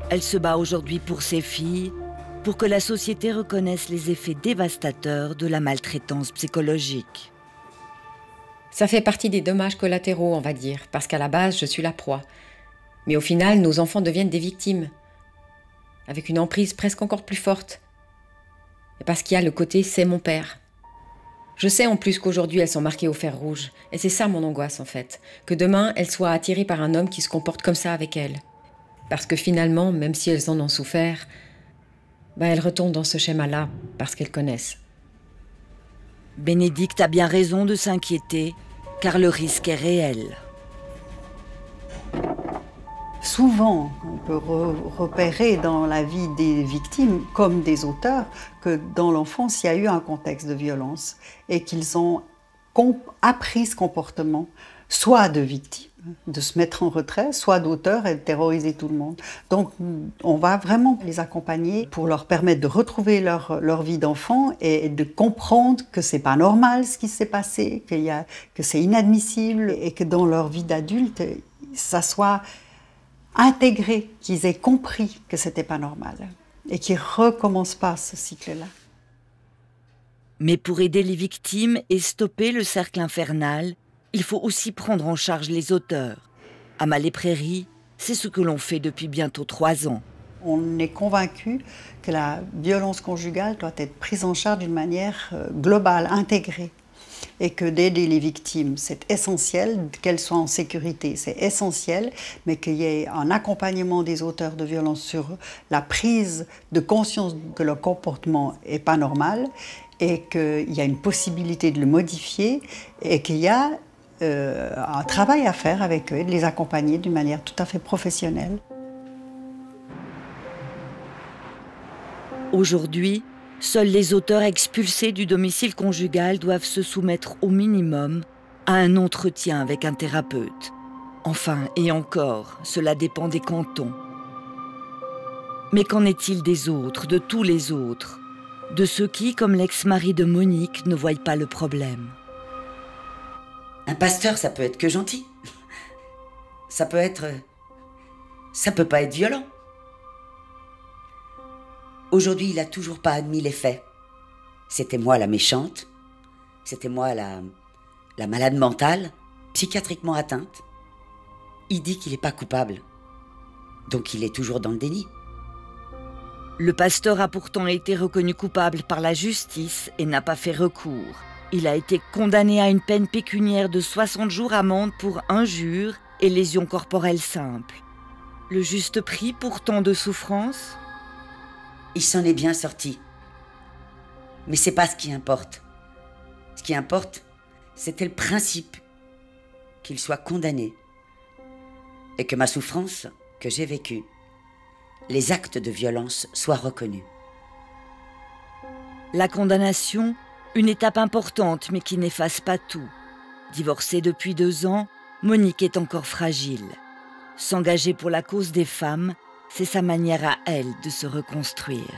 Elle se bat aujourd'hui pour ses filles, pour que la société reconnaisse les effets dévastateurs de la maltraitance psychologique. Ça fait partie des dommages collatéraux, on va dire, parce qu'à la base, je suis la proie. Mais au final, nos enfants deviennent des victimes, avec une emprise presque encore plus forte. Et parce qu'il y a le côté « c'est mon père ». Je sais en plus qu'aujourd'hui elles sont marquées au fer rouge, et c'est ça mon angoisse en fait, que demain elles soient attirées par un homme qui se comporte comme ça avec elles. Parce que finalement, même si elles en ont souffert, elles retombent dans ce schéma-là, parce qu'elles connaissent. Bénédicte a bien raison de s'inquiéter, car le risque est réel. Souvent, on peut repérer dans la vie des victimes, comme des auteurs, que dans l'enfance, il y a eu un contexte de violence et qu'ils ont appris ce comportement, soit de victimes, de se mettre en retrait, soit d'auteurs et de terroriser tout le monde. Donc, on va vraiment les accompagner pour leur permettre de retrouver leur vie d'enfant et de comprendre que c'est pas normal ce qui s'est passé, que c'est inadmissible et que dans leur vie d'adulte, ça soit intégré, qu'ils aient compris que c'était pas normal et qu'ils recommencent pas ce cycle-là. Mais pour aider les victimes et stopper le cercle infernal, il faut aussi prendre en charge les auteurs. À Malais-Prairie, c'est ce que l'on fait depuis bientôt 3 ans. On est convaincu que la violence conjugale doit être prise en charge d'une manière globale, intégrée. Et que d'aider les victimes, c'est essentiel, qu'elles soient en sécurité, c'est essentiel, mais qu'il y ait un accompagnement des auteurs de violences sur la prise de conscience que leur comportement n'est pas normal et qu'il y a une possibilité de le modifier et qu'il y a un travail à faire avec eux, de les accompagner d'une manière tout à fait professionnelle. Aujourd'hui, seuls les auteurs expulsés du domicile conjugal doivent se soumettre au minimum à un entretien avec un thérapeute. Enfin, et encore, cela dépend des cantons. Mais qu'en est-il des autres, de tous les autres, de ceux qui, comme l'ex-mari de Monique, ne voient pas le problème? Un pasteur, ça peut être que gentil. Ça peut pas être violent. Aujourd'hui, il n'a toujours pas admis les faits. C'était moi la méchante, c'était moi la malade mentale, psychiatriquement atteinte. Il dit qu'il n'est pas coupable, donc il est toujours dans le déni. Le pasteur a pourtant été reconnu coupable par la justice et n'a pas fait recours. Il a été condamné à une peine pécuniaire de 60 jours amende pour injure et lésions corporelles simples. Le juste prix pour tant de souffrance ? Il s'en est bien sorti. Mais c'est pas ce qui importe. Ce qui importe, c'était le principe qu'il soit condamné et que ma souffrance que j'ai vécue, les actes de violence soient reconnus. La condamnation, une étape importante mais qui n'efface pas tout. Divorcée depuis 2 ans, Monique est encore fragile. S'engager pour la cause des femmes, c'est sa manière à elle de se reconstruire.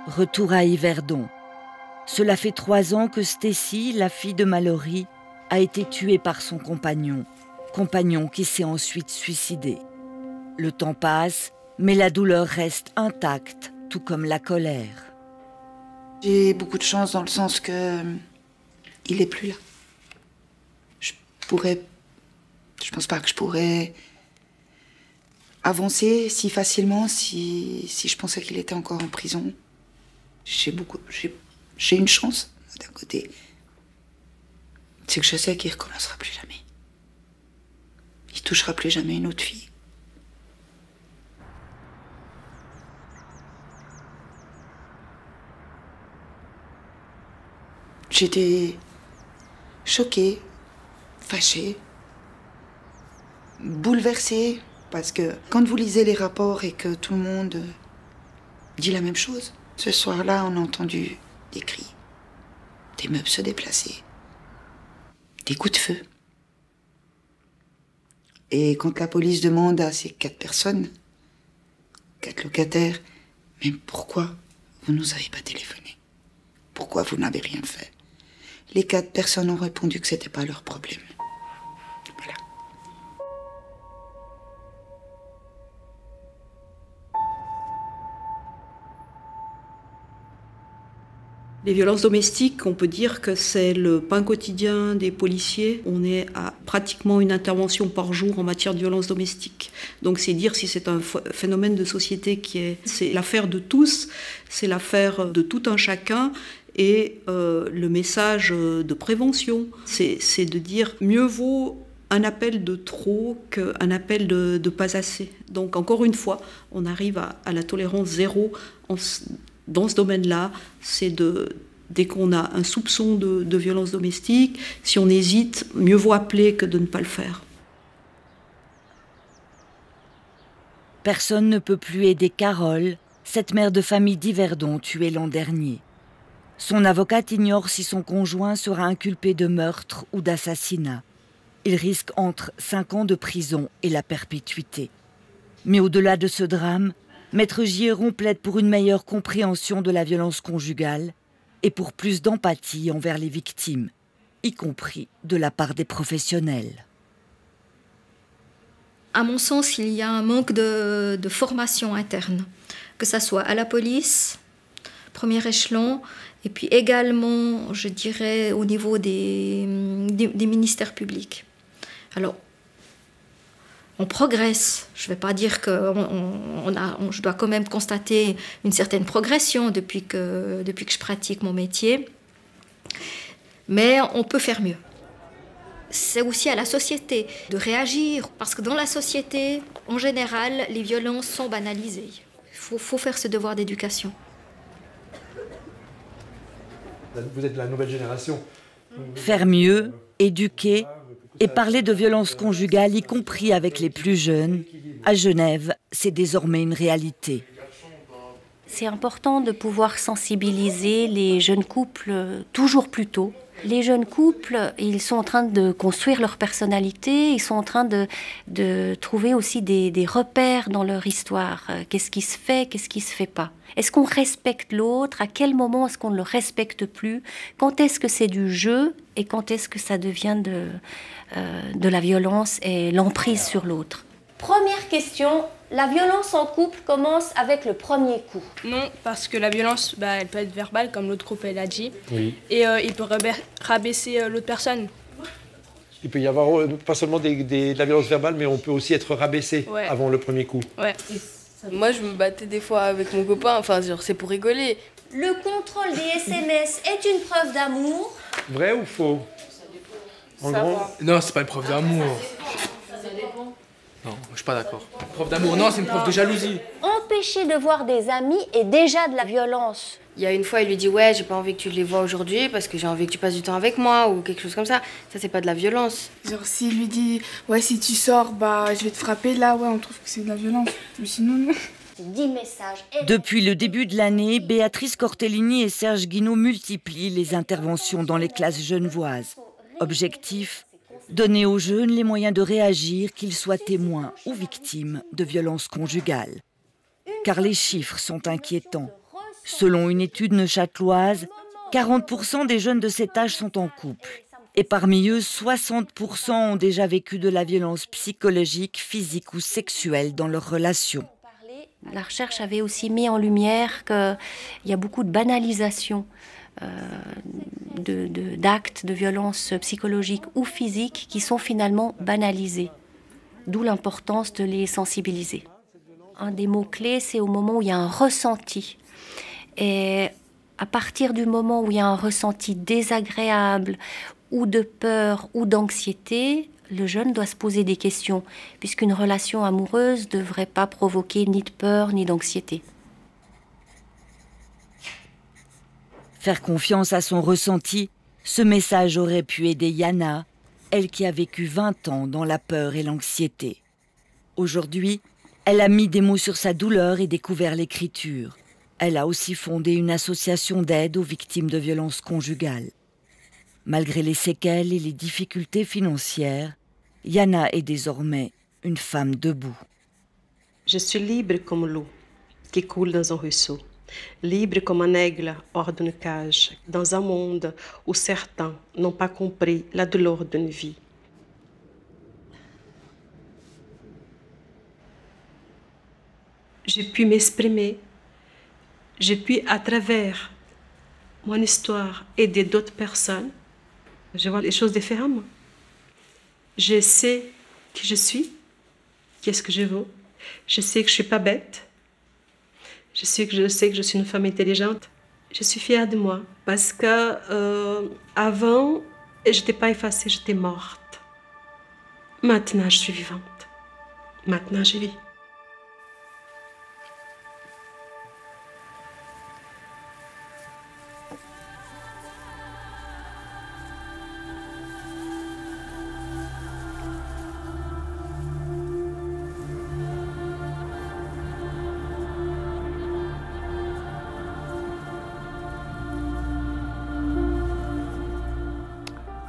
Retour à Yverdon. Cela fait 3 ans que Stécie, la fille de Mallory, a été tuée par son compagnon qui s'est ensuite suicidé. Le temps passe, mais la douleur reste intacte, tout comme la colère. J'ai beaucoup de chance dans le sens que il est plus là. Je pense pas que je pourrais avancer si facilement si je pensais qu'il était encore en prison. J'ai une chance d'un côté, c'est que je sais qu'il recommencera plus jamais. Il touchera plus jamais une autre fille. J'étais choquée, fâchée, bouleversée, parce que quand vous lisez les rapports et que tout le monde dit la même chose, ce soir-là, on a entendu des cris, des meubles se déplacer, des coups de feu. Et quand la police demande à ces 4 personnes, 4 locataires, mais pourquoi vous nous avez pas téléphoné? Pourquoi vous n'avez rien fait? Les 4 personnes ont répondu que c'était pas leur problème. Voilà. Les violences domestiques, on peut dire que c'est le pain quotidien des policiers. On est à pratiquement une intervention par jour en matière de violences domestiques. Donc c'est dire si c'est un phénomène de société c'est l'affaire de tous, c'est l'affaire de tout un chacun. Et le message de prévention, c'est de dire mieux vaut un appel de trop qu'un appel de pas assez. Donc encore une fois, on arrive à la tolérance zéro dans ce domaine-là. C'est dès qu'on a un soupçon de violence domestique, si on hésite, mieux vaut appeler que de ne pas le faire. Personne ne peut plus aider Carole, cette mère de famille d'Yverdon tuée l'an dernier. Son avocate ignore si son conjoint sera inculpé de meurtre ou d'assassinat. Il risque entre 5 ans de prison et la perpétuité. Mais au-delà de ce drame, Maître Giéron plaide pour une meilleure compréhension de la violence conjugale et pour plus d'empathie envers les victimes, y compris de la part des professionnels. À mon sens, il y a un manque de formation interne, que ce soit à la police, premier échelon, et puis également, je dirais, au niveau des ministères publics. Alors, on progresse. Je ne vais pas dire que je dois quand même constater une certaine progression depuis que je pratique mon métier. Mais on peut faire mieux. C'est aussi à la société de réagir, parce que dans la société, en général, les violences sont banalisées. Il faut faire ce devoir d'éducation. Vous êtes la nouvelle génération. Faire mieux, éduquer et parler de violences conjugales, y compris avec les plus jeunes, à Genève, c'est désormais une réalité. C'est important de pouvoir sensibiliser les jeunes couples toujours plus tôt. Les jeunes couples, ils sont en train de construire leur personnalité, ils sont en train de trouver aussi des repères dans leur histoire. Qu'est-ce qui se fait, qu'est-ce qui se fait pas? Est-ce qu'on respecte l'autre? À quel moment est-ce qu'on ne le respecte plus? Quand est-ce que c'est du jeu et quand est-ce que ça devient de la violence et l'emprise sur l'autre? Première question, la violence en couple commence avec le premier coup. Non, parce que la violence, elle peut être verbale, comme l'autre couple l'a dit. Oui. Et il peut rabaisser l'autre personne. Il peut y avoir pas seulement de la violence verbale, mais on peut aussi être rabaissé avant le premier coup. Ouais. Moi, je me battais des fois avec mon copain, enfin, genre, c'est pour rigoler. Le contrôle des SMS est une preuve d'amour. Vrai ou faux? En gros... Non, c'est pas une preuve d'amour. Ça dépend. Non, je suis pas d'accord. Preuve d'amour, non, c'est une preuve de jalousie. Empêcher de voir des amis est déjà de la violence. Il y a une fois, il lui dit « Ouais, j'ai pas envie que tu les vois aujourd'hui parce que j'ai envie que tu passes du temps avec moi » ou quelque chose comme ça. Ça, c'est pas de la violence. Genre, s'il lui dit « Ouais, si tu sors, je vais te frapper », là, ouais, on trouve que c'est de la violence. Mais sinon, non. 10 messages. Depuis le début de l'année, Béatrice Cortellini et Serge Guinaud multiplient les interventions dans les classes genevoises. Objectif, donner aux jeunes les moyens de réagir, qu'ils soient témoins ou victimes de violences conjugales. Car les chiffres sont inquiétants. Selon une étude neuchâteloise, 40% des jeunes de cet âge sont en couple. Et parmi eux, 60% ont déjà vécu de la violence psychologique, physique ou sexuelle dans leurs relations. La recherche avait aussi mis en lumière qu'il y a beaucoup de banalisation d'actes de violence psychologique ou physique qui sont finalement banalisés. D'où l'importance de les sensibiliser. Un des mots-clés, c'est au moment où il y a un ressenti. Et à partir du moment où il y a un ressenti désagréable ou de peur ou d'anxiété, le jeune doit se poser des questions, puisqu'une relation amoureuse ne devrait pas provoquer ni de peur ni d'anxiété. Faire confiance à son ressenti, ce message aurait pu aider Yana, elle qui a vécu 20 ans dans la peur et l'anxiété. Aujourd'hui, elle a mis des mots sur sa douleur et découvert l'écriture. Elle a aussi fondé une association d'aide aux victimes de violences conjugales. Malgré les séquelles et les difficultés financières, Yana est désormais une femme debout. Je suis libre comme l'eau qui coule dans un ruisseau, libre comme un aigle hors d'une cage, dans un monde où certains n'ont pas compris la douleur d'une vie. J'ai pu m'exprimer, j'ai pu, à travers mon histoire, aider d'autres personnes. Je vois les choses différemment. Je sais qui je suis, qu'est-ce que je veux. Je sais que je ne suis pas bête. Je sais que je suis une femme intelligente. Je suis fière de moi parce que avant, je n'étais pas effacée, j'étais morte. Maintenant, je suis vivante. Maintenant, je vis.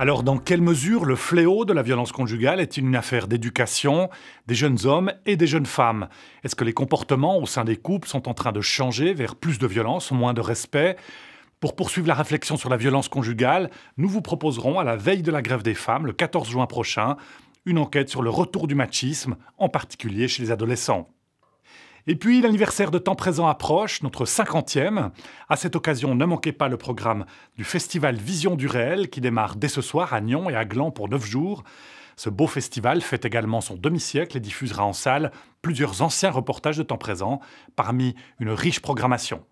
Alors, dans quelle mesure le fléau de la violence conjugale est-il une affaire d'éducation des jeunes hommes et des jeunes femmes? Est-ce que les comportements au sein des couples sont en train de changer vers plus de violence, moins de respect? Pour poursuivre la réflexion sur la violence conjugale, nous vous proposerons à la veille de la grève des femmes, le 14 juin prochain, une enquête sur le retour du machisme, en particulier chez les adolescents. Et puis, l'anniversaire de Temps Présent approche, notre 50e. À cette occasion, ne manquez pas le programme du festival Vision du Réel qui démarre dès ce soir à Nyon et à Gland pour 9 jours. Ce beau festival fête également son demi-siècle et diffusera en salle plusieurs anciens reportages de Temps Présent, parmi une riche programmation.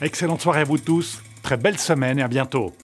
Excellente soirée à vous tous, très belle semaine et à bientôt.